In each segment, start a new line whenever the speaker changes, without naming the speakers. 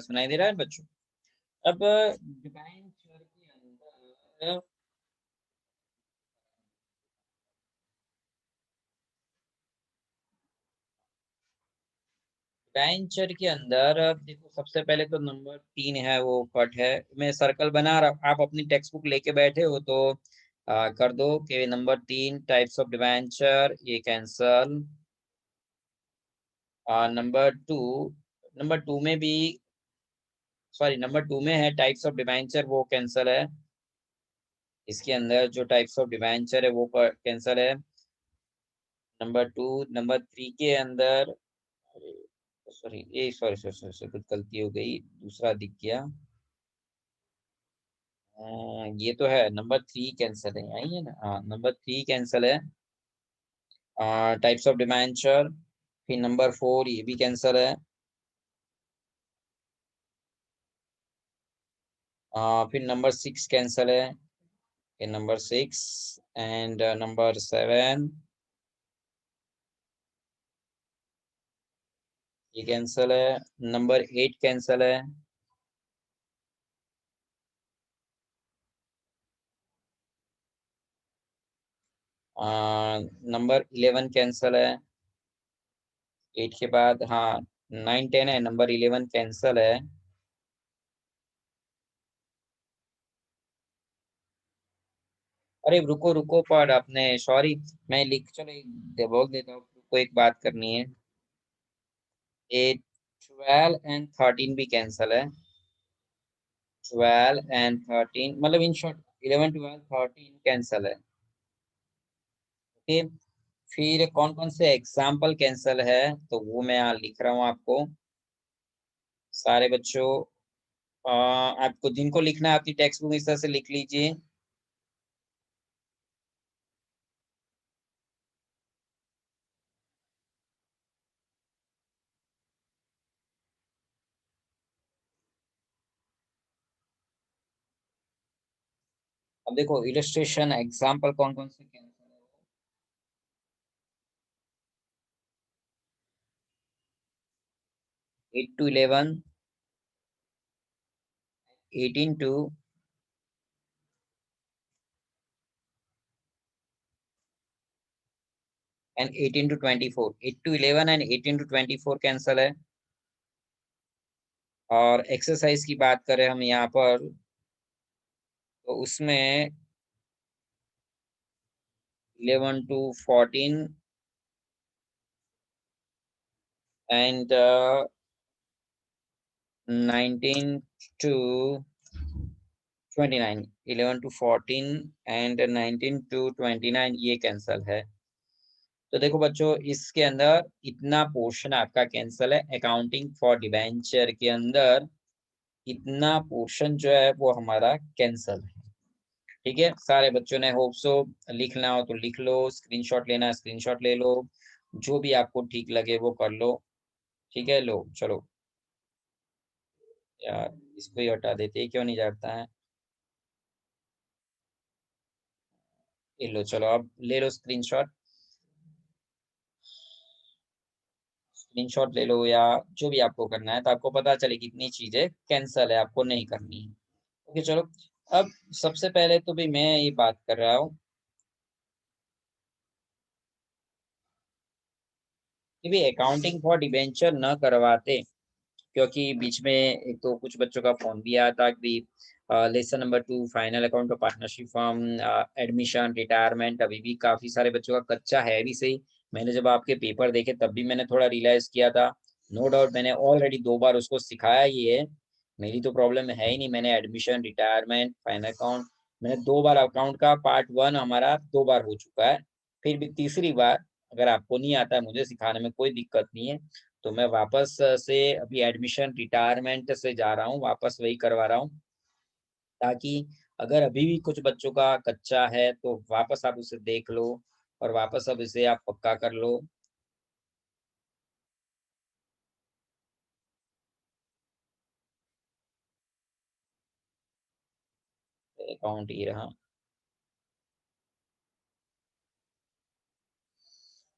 सुनाई दे रहा है बच्चों? अब डिबेंचर के अंदर अब देखो, सबसे पहले तो नंबर 3 है वो कट है। मैं सर्कल बना रहा, आप अपनी टेक्स्ट बुक लेके बैठे हो तो कर दो कि नंबर 3 टाइप्स ऑफ डिबेंचर, ये कैंसल। नंबर टू में भी, सॉरी, नंबर 2 में है टाइप्स ऑफ डिबेंचर, वो कैंसल है। इसके अंदर जो टाइप्स ऑफ डिबेंचर है वो कैंसल है। नंबर 3 के अंदर, सॉरी, सॉरी कुछ गलती हो गई, दूसरा दिख गया। ये तो है, नंबर 3 कैंसल है, यही है ना? हाँ, नंबर 3 कैंसल है, टाइप्स ऑफ डिबेंचर। फिर नंबर 4 ये भी कैंसल है। फिर नंबर 6 कैंसल है, फिर नंबर 6 एंड नंबर 7 ये कैंसल है। नंबर 8 कैंसल है। नंबर 11 कैंसल है। 8 के बाद, हाँ, 9 10 है, नंबर 11 कैंसल है। अरे रुको रुको, पर आपने, सॉरी, मैं लिख, चलो बोल देता हूँ, को एक बात करनी है। ये 12 एंड 13 भी कैंसल है। 12 एंड 13, मतलब इन शॉर्ट 11 12 13 कैंसल है। ओके। फिर कौन कौन से एग्जाम्पल कैंसल है, तो वो मैं यहाँ लिख रहा हूँ आपको। सारे बच्चों, आपको जिनको लिखना है अपनी टेक्स्ट बुक इस तरह से लिख लीजिए। अब देखो, इलस्ट्रेशन एग्जाम्पल कौन कौन से कैंसल है। 8 to 11, 18 to 18 to 24, 8 to 11 and 18 to 24 cancel है। और एक्सरसाइज की बात करें हम यहाँ पर, तो उसमें 11 to 14 and 19 to 29, 11 to 14 and 19 to 29 ये कैंसल है। तो देखो बच्चों, इसके अंदर इतना पोर्शन आपका कैंसल है। अकाउंटिंग फॉर डिबेंचर के अंदर इतना पोर्शन जो है वो हमारा कैंसल है। ठीक है, सारे बच्चों ने, होप सो, लिखना हो तो लिख लो, स्क्रीनशॉट लेना है स्क्रीनशॉट ले लो, जो भी आपको ठीक लगे वो कर लो। ठीक है, लो चलो यार, इसको ही हटा देते, क्यों नहीं जाता है। ये लो, चलो अब ले लो स्क्रीनशॉट। स्क्रीनशॉट ले लो, या जो भी आपको करना है, तो आपको पता चले कितनी चीजें कैंसल है, आपको नहीं करनी है। ओके, चलो। अब सबसे पहले तो भी मैं ये बात कर रहा हूँ कि भी अकाउंटिंग फॉर डिबेंचर न करवाते, क्योंकि बीच में एक तो कुछ बच्चों का फोन भी आया था कि lesson number 2 final account of partnership form, admission, retirement, अभी भी काफी सारे बच्चों का कच्चा है भी सही। मैंने जब आपके पेपर देखे तब भी मैंने थोड़ा रियलाइज किया था। नो डाउट मैंने ऑलरेडी 2 बार उसको सिखाया ही है। मेरी तो प्रॉब्लम है ही नहीं, मैंने एडमिशन, रिटायरमेंट, फाइनल अकाउंट, मैंने 2 बार अकाउंट का पार्ट 1 हमारा 2 बार हो चुका है। फिर भी तीसरी बार, अगर आपको नहीं आता है, मुझे सिखाने में कोई दिक्कत नहीं है। तो मैं वापस से अभी एडमिशन रिटायरमेंट से जा रहा हूँ, वापस वही करवा रहा हूँ, ताकि अगर अभी भी कुछ बच्चों का कच्चा है तो वापस आप उसे देख लो, और वापस अब इसे आप पक्का कर लो। अकाउंट ये रहा।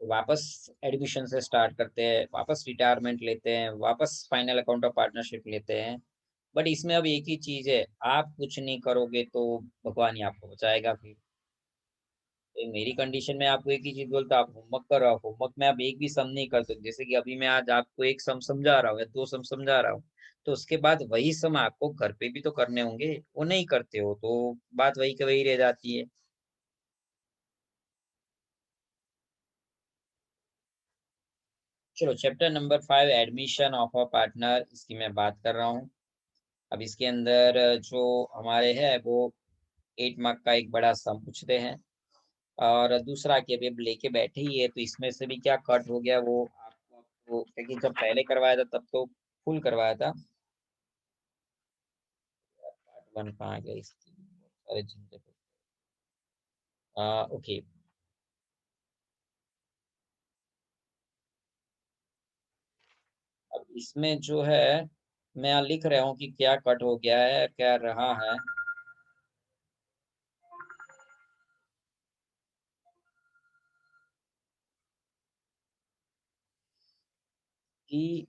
वापस एडमिशन से स्टार्ट करते हैं, वापस रिटायरमेंट लेते हैं, वापस फाइनल अकाउंट ऑफ पार्टनरशिप लेते हैं। बट इसमें अब एक ही चीज है, आप कुछ नहीं करोगे तो भगवान ही आपको बचाएगा फिर। तो मेरी कंडीशन में आपको एक ही चीज बोलता, आप होमवर्क करो। आप होमवर्क में आप एक भी सम नहीं कर सकते। जैसे कि अभी मैं आज आपको एक सम समझा रहा हूँ या दो सम समझा रहा हूँ, तो उसके बाद वही सम आपको घर पे भी तो करने होंगे, वो नहीं करते हो तो बात वही की वही रह जाती है। चलो, chapter number 5, admission of a partner, इसकी मैं बात कर रहा हूँ। अब इसके अंदर जो हमारे है वो 8 मार्क का एक बड़ा सम पूछते हैं, और दूसरा कि अभी अब लेके बैठे ही है, तो इसमें से भी क्या कट हो गया वो आपको, क्योंकि जब पहले करवाया था तब तो फुल करवाया था। पार्ट 1 कहाँ गया इसकी, सारे झंझट। ओके। अब इसमें जो है मैं यहाँ लिख रहा हूँ कि क्या कट हो गया है, क्या रहा है। कि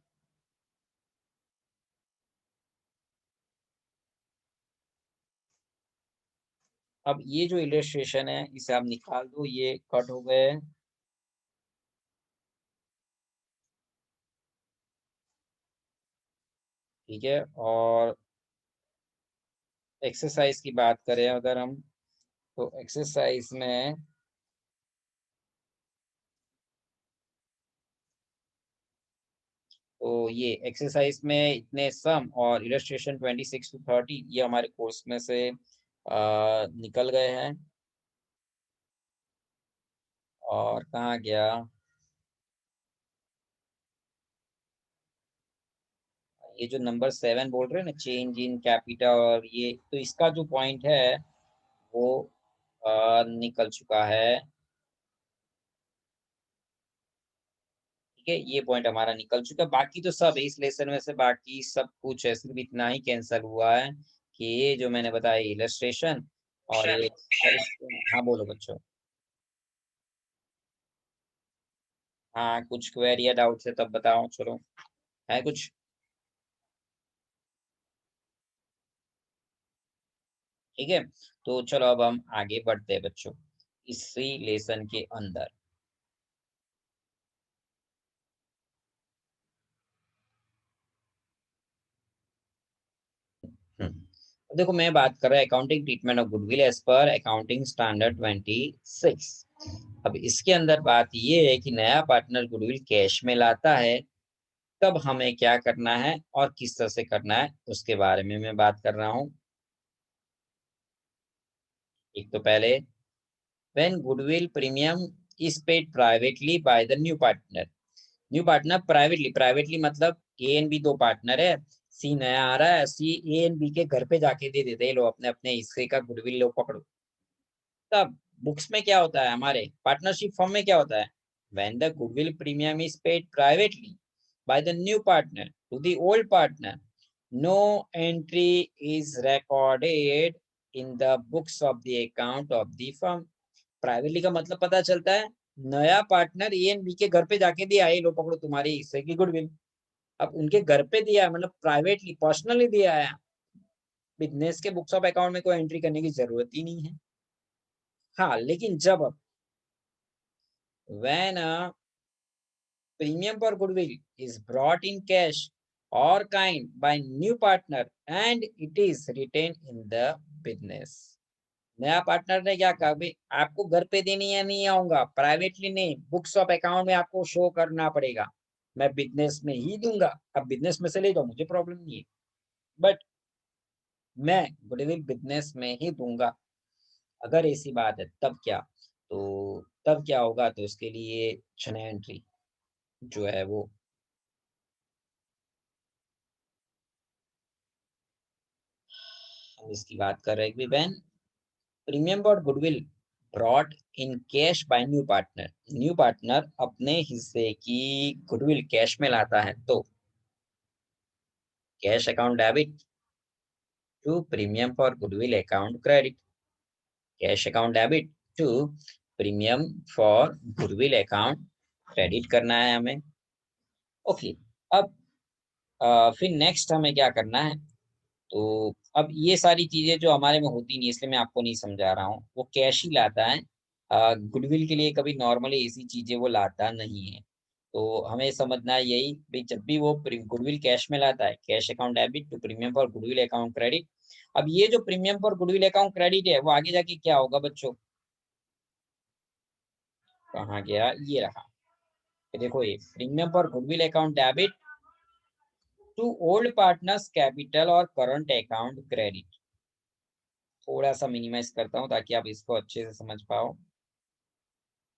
अब ये जो इलस्ट्रेशन है इसे आप निकाल दो, ये कट हो गए हैं। ठीक है, और एक्सरसाइज की बात करें अगर हम, तो एक्सरसाइज में तो ये एक्सरसाइज में इतने सम और इलस्ट्रेशन 26 to 30 ये हमारे कोर्स में से निकल गए हैं। और कहाँ गया ये जो नंबर 7 बोल रहे हैं ना, चेंज इन कैपिटल, और ये तो इसका जो पॉइंट है वो निकल चुका है। ठीक है, ये पॉइंट हमारा निकल चुका है। बाकी तो सब इस लेसन में से बाकी सब कुछ है, सिर्फ इतना ही कैंसिल हुआ है कि ये जो मैंने बताया इलस्ट्रेशन और ये। हाँ बोलो बच्चों। हाँ, कुछ क्वेरी या डाउट है तब बताओ, चलो। है कुछ? ठीक है, तो चलो अब हम आगे बढ़ते हैं बच्चों इसी लेसन के अंदर। देखो, मैं बात कर रहा हूँ accounting treatment of goodwill as पर अकाउंटिंग स्टैंडर्ड 26। अब इसके अंदर बात ये है कि नया पार्टनर गुडविल कैश में लाता है, तब हमें क्या करना है और किस तरह से करना है उसके बारे में मैं बात कर रहा हूँ। एक तो पहले, when goodwill premium is paid privately by the new partner। New partner privately मतलब ए एंड बी दो पार्टनर है। सी नया आ रहा है, सी ए एंड बी के घर पे जाके दे देते हैं, लो अपने अपने हिस्से का गुडविल लो पकड़ो। तब बुक्स में क्या होता है, हमारे पार्टनरशिप फॉर्म में क्या होता है, when the goodwill premium is paid privately by the new partner to the old partner, no entry is recorded in the books of the account of the firm। Privately का मतलब पता चलता है, नया पार्टनर ए एंड बी के घर पे जाके दिया, ये लो पकड़ो तुम्हारे हिस्से की गुडविल। अब उनके घर पे दिया है मतलब प्राइवेटली पर्सनली दिया है, बिजनेस के बुक्स ऑफ अकाउंट में कोई एंट्री करने की जरूरत ही नहीं है। हाँ, लेकिन जब when a premium for goodwill is brought in cash or kind by new partner and it is retained in the business। नया पार्टनर ने क्या कहा, भाई आपको घर पे देनी है, नहीं आऊंगा, प्राइवेटली नहीं, बुक्स ऑफ अकाउंट में आपको शो करना पड़ेगा, मैं बिजनेस में ही दूंगा। अब बिजनेस में से ले जाओ, मुझे प्रॉब्लम नहीं है, बट मैं गुडविल बिजनेस में ही दूंगा। अगर ऐसी बात है तब क्या, तो तब क्या होगा, तो उसके लिए छह एंट्री जो है वो, हम इसकी बात कर रहे हैं कि व्हेन प्रीमियम और goodwill brought in cash by new partner अपने हिस्से की गुडविल कैश में लाता है, तो cash account debit to premium for goodwill account credit. Cash account debit to premium for goodwill account credit करना है हमें। ओके, अब फिर नेक्स्ट हमें क्या करना है, तो अब ये सारी चीजें जो हमारे में होती नहीं, इसलिए मैं आपको नहीं समझा रहा हूँ, वो कैश ही लाता है। गुडविल के लिए कभी नॉर्मली ऐसी चीजें वो लाता नहीं है। तो हमें समझना है यही भाई, जब भी वो गुडविल कैश में लाता है, cash account debit to premium for goodwill account credit. अब ये जो premium for goodwill account credit है, वो आगे जाके क्या होगा बच्चों, कहाँ गया, ये रहा। ये देखो, ये premium for goodwill account debit to old partners capital और करंट अकाउंट क्रेडिट। थोड़ा सा मिनिमाइज करता हूँ ताकि आप इसको अच्छे से समझ पाओ।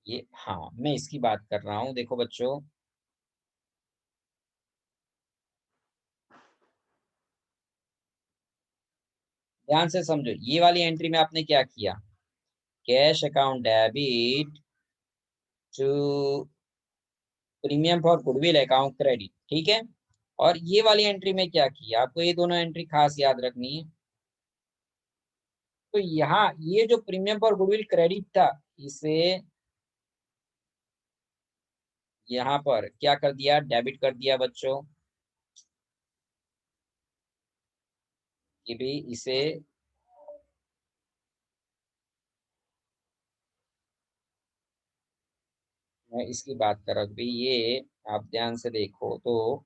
ये, हाँ, मैं इसकी बात कर रहा हूँ। देखो बच्चों, ध्यान से समझो, ये वाली एंट्री में आपने क्या किया, cash account debit to premium for goodwill account credit, ठीक है। और ये वाली एंट्री में क्या किया, आपको ये दोनों एंट्री खास याद रखनी है। तो यहाँ ये जो प्रीमियम फॉर गुडविल क्रेडिट था, इसे यहाँ पर क्या कर दिया, डेबिट कर दिया बच्चों, कि भी इसे मैं इसकी बात कर रहा हूँ भाई, ये आप ध्यान से देखो तो,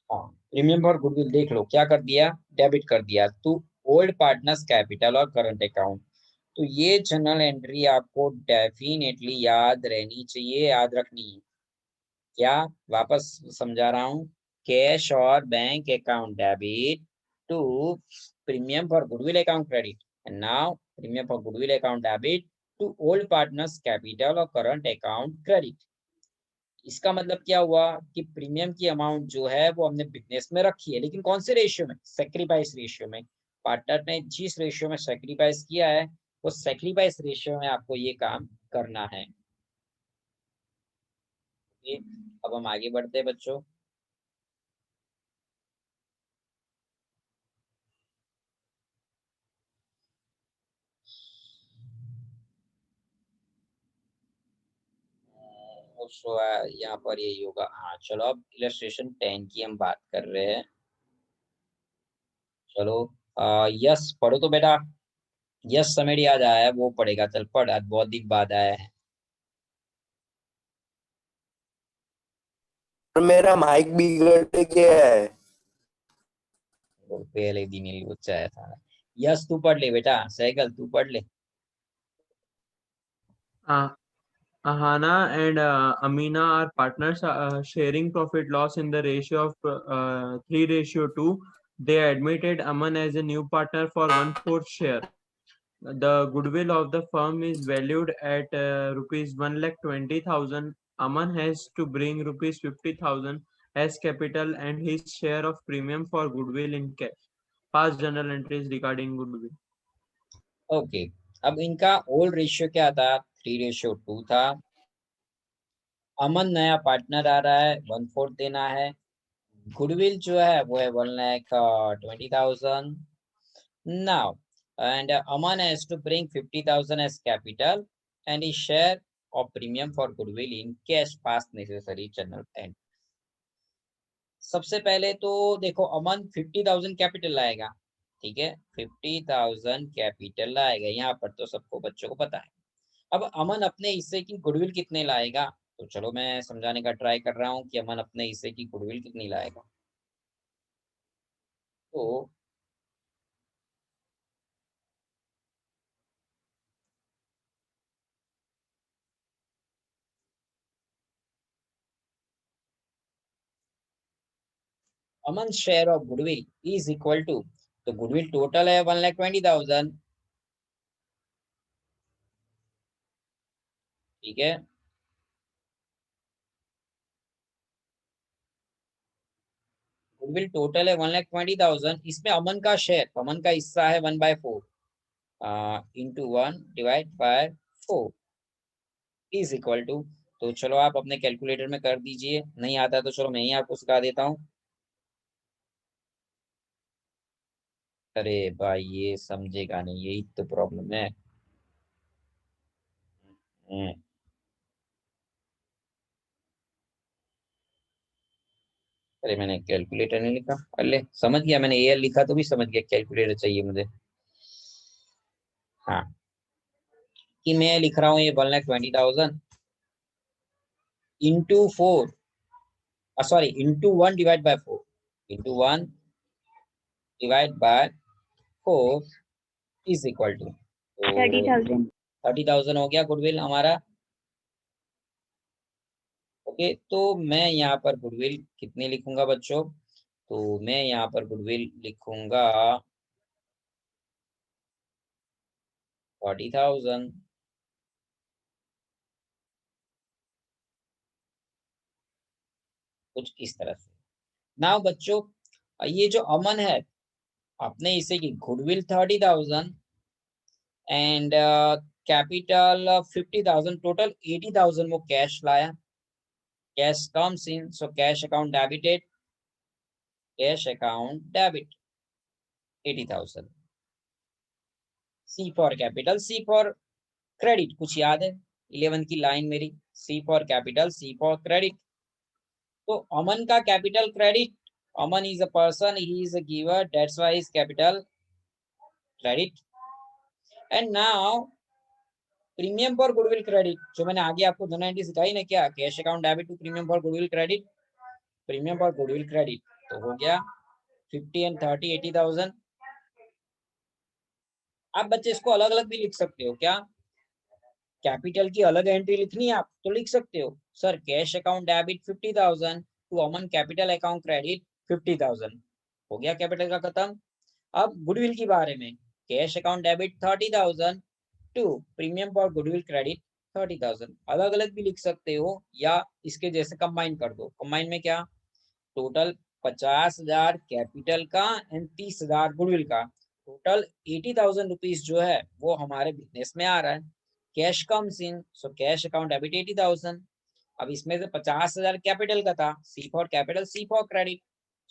हाँ, प्रीमियम फॉर गुडविल देख लो क्या कर दिया, डेबिट कर दिया टू ओल्ड पार्टनर्स कैपिटल और करंट अकाउंट। तो ये जनरल एंट्री आपको डेफिनेटली याद रहनी चाहिए, याद रखनी है। क्या, वापस समझा रहा हूँ, कैश और bank account debit to premium for goodwill account credit, and now premium for goodwill account debit to old partners capital और करंट अकाउंट क्रेडिट। इसका मतलब क्या हुआ कि प्रीमियम की अमाउंट जो है वो हमने बिजनेस में रखी है, लेकिन कौन से रेशियो में, सेक्रीफाइस रेशियो में। पार्टनर ने जिस रेशियो में सेक्रीफाइस किया है, वो सेक्रीफाइस रेशियो में आपको ये काम करना है। ओके, अब हम आगे बढ़ते हैं बच्चों। यहाँ पर यही होगा। हाँ चलो, अब इलस्ट्रेशन 10 की हम बात कर रहे हैं। चलो, यस पढ़ो तो बेटा, यस समेट याद आया है, वो पढ़ेगा, चल पढ़, आज बहुत दिन बाद आया है।
और मेरा माइक बिगड़ गया है।
और पहले दिन ही लोचा आया था। यस तू पढ़ ले बेटा, साइकिल तू पढ़ ले।
Uh, Ahana and Amina are partners, sharing profit loss in the ratio of 3:2. They admitted Aman as a new partner for 1/4 share. The goodwill of the firm is valued at rupees 1,20,000. Aman has to bring rupees 50,000 as capital and his share of premium for goodwill in cash. Past journal entries regarding goodwill.
Okay, अब इनका old ratio क्या था, 3:2 था। अमन नया partner आ रहा है, 1/4 देना है। गुडविल जो है वो है 1,20,000 now, and Aman has to bring 50,000 as capital and he share of premium for goodwill in cash pass necessary journal and. सबसे पहले तो देखो, अमन 50,000 कैपिटल लाएगा, ठीक है, 50,000 कैपिटल लाएगा, यहाँ पर तो सबको बच्चों को पता है। अब अमन अपने हिस्से की गुडविल कितने लाएगा, तो चलो मैं समझाने का ट्राई कर रहा हूँ कि अमन अपने हिस्से की गुडविल कितनी लाएगा। तो Aman share of goodwill is equal to, तो गुडविल टोटल है 1,20,000, ठीक है। गुडविल टोटल है 1,20,000, इसमें अमन का शेयर, अमन का हिस्सा है 1/4, इंटू 1/4 इज इक्वल टू, तो चलो आप अपने कैलकुलेटर में कर दीजिए, नहीं आता तो चलो मैं ही आपको सिखा देता हूँ। अरे भाई ये समझेगा नहीं, यही तो प्रॉब्लम है। हम्म, अरे मैंने कैलकुलेटर नहीं लिखा, अरे समझ गया, मैंने AL लिखा तो भी समझ गया कैलकुलेटर चाहिए मुझे। हाँ, कि मैं लिख रहा हूँ ये 1,20,000 into 4, sorry into 1 divide by 4, into 1 divide by 4 is equal to
30,000।
30,000 हो गया गुडविल हमारा। ओके, तो मैं यहाँ पर गुडविल कितनी लिखूंगा बच्चों? तो मैं यहाँ पर गुडविल लिखूंगा 40,000। कुछ इस तरह से। नाउ बच्चों, ये जो अमन है, आपने इसे की गुडविल 30,000 एंड कैपिटल 50,000, टोटल 80,000 वो कैश लाया। Cash comes in, so cash account debited, cash account debit 80,000। C for capital, C for credit, कुछ याद है 11 की लाइन मेरी? C for capital, C for credit. तो अमन का capital credit, Aman is a person, he is a giver, that's why is capital credit. And now premium for goodwill credit, जो मैंने आगे आपको 290 सिखाई ना, क्या cash account debit to premium for goodwill credit, premium for goodwill credit, तो हो गया 50 एंड 30 80,000। आप बच्चे इसको अलग अलग भी लिख सकते हो क्या? कैपिटल की अलग एंट्री लिखनी है आप तो लिख सकते हो, sir cash account debit 50,000 to Aman capital account credit 50,000, हो गया कैपिटल का खत्म। अब गुडविल के बारे में, cash account debit 30,000 to premium for goodwill credit 30,000, अलग अलग भी लिख सकते हो या इसके जैसे कंबाइन कर दो। कंबाइन में क्या, टोटल 50,000 कैपिटल का एंड 30,000 गुडविल का, टोटल 80,000 रुपीज जो है वो हमारे बिजनेस में आ रहा है। Cash comes in, so cash account debit 80,000। अब इसमें से 50,000 कैपिटल का था, C for capital C for credit,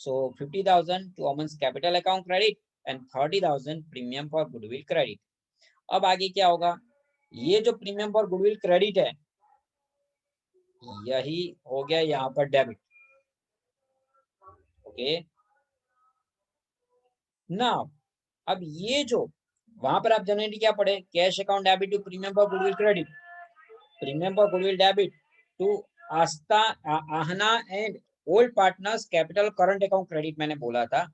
so 50,000 to Aman's capital account credit and 30,000 premium for goodwill credit. अब आगे क्या होगा, ये जो प्रीमियम फॉर गुडविल क्रेडिट है यही हो गया यहाँ पर डेबिट। ओके, ना अब ये जो वहां पर आप जनरली क्या पढ़े, cash account debit to premium for goodwill credit, premium for goodwill debit to Aastha Aahna and old partners capital current account credit मैंने बोला था।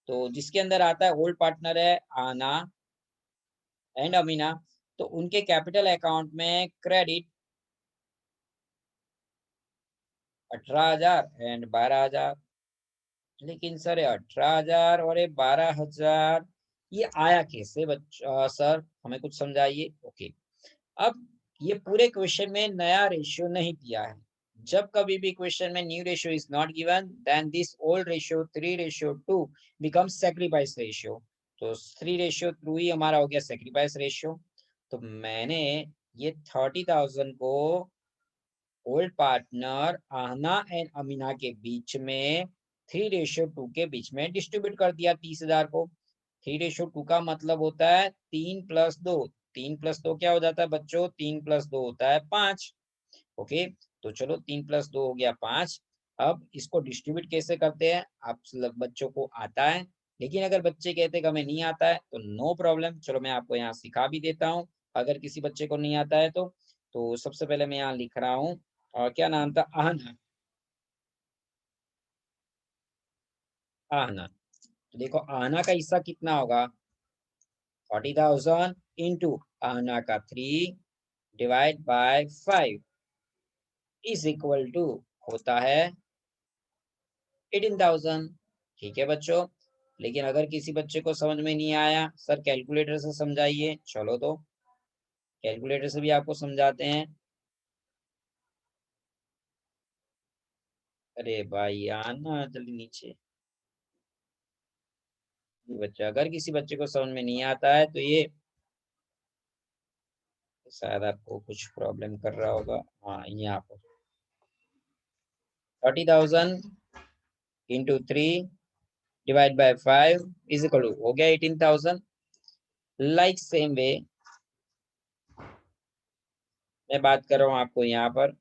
तो जिसके अंदर आता है ओल्ड पार्टनर है आना एंड अमीना, तो उनके कैपिटल अकाउंट में क्रेडिट 18,000 एंड 12,000। लेकिन सर 18,000 और 12,000 ये आया कैसे सर हमें कुछ समझाइए। ओके, अब ये पूरे क्वेश्चन में नया रेशियो नहीं दिया है। जब कभी भी क्वेश्चन में new ratio is not given, then this old ratio 3:2 becomes sacrifice ratio. तो 3:2 ही हमारा हो गया सैक्रिफाइस रेशियो। तो मैंने ये 30,000 को old partner Aahna and Amina के बीच में 3:2 के बीच में डिस्ट्रीब्यूट कर दिया 30,000 को। 3:2 का मतलब होता है 3+2, 3+2 क्या हो जाता है बच्चों, 3+2 होता है 5। ओके, तो चलो 3+2 हो गया 5। अब इसको डिस्ट्रीब्यूट कैसे करते हैं आप बच्चों को आता है, लेकिन अगर बच्चे कहते हैं कि हमें नहीं आता है तो नो प्रॉब्लम, चलो मैं आपको यहाँ सिखा भी देता हूँ। अगर किसी बच्चे को नहीं आता है तो सबसे पहले मैं यहाँ लिख रहा हूँ, और क्या नाम था, आहना। आहना, तो देखो आहना का हिस्सा कितना होगा, 40,000 इंटू आहना का 3 divide by 5 is equal to होता है 18,000। ठीक है बच्चों, लेकिन अगर किसी बच्चे को समझ में नहीं आया, सर कैलकुलेटर से समझाइए, चलो तो कैलकुलेटर से भी आपको समझाते हैं। अरे भाई आना जल्दी नीचे। बच्चा, अगर किसी बच्चे को समझ में नहीं आता है तो ये शायद आपको कुछ प्रॉब्लम कर रहा होगा। हाँ, यहाँ पर 30,000 into 3 divide by 5 is equal to हो गया 18,000। लाइक सेम वे मैं बात कर रहा हूँ आपको यहाँ पर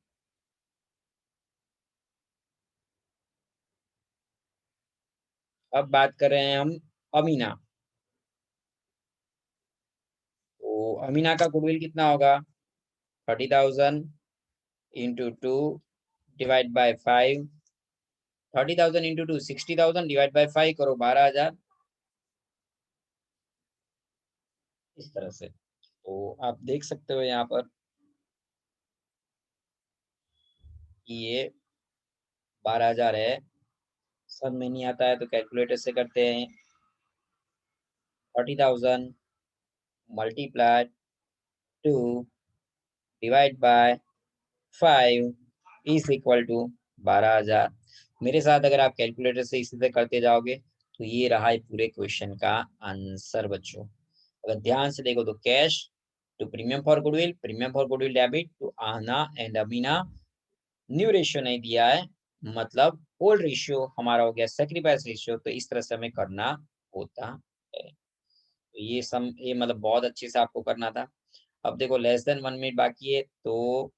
अब बात कर रहे हैं हम अमीना। तो अमीना का गुडविल कितना होगा? 30,000 into 2 divide by 5। 30,000 into 2 60,000 divide by 5 करो 12,000। इस तरह से तो आप देख सकते हो यहाँ पर कि ये 12,000 है। सब में नहीं आता है तो कैलकुलेटर से करते हैं। 30,000 multiplied 2 divide by 5 is equal to 12,000। मेरे साथ अगर आप कैलकुलेटर से इसी से करते जाओगे तो ये रहा है पूरे क्वेश्चन का आंसर बच्चों। अगर ध्यान से देखो तो cash to premium for goodwill, premium for goodwill debit to Aahna and Amina. New ratio नहीं दिया है, मतलब ओल्ड रेशियो हमारा हो गया सेक्रीफाइस रेशियो। तो इस तरह से हमें करना होता है। तो ये मतलब बहुत अच्छे से आपको करना था। अब देखो लेस देन 1 मिनट बाकी है, तो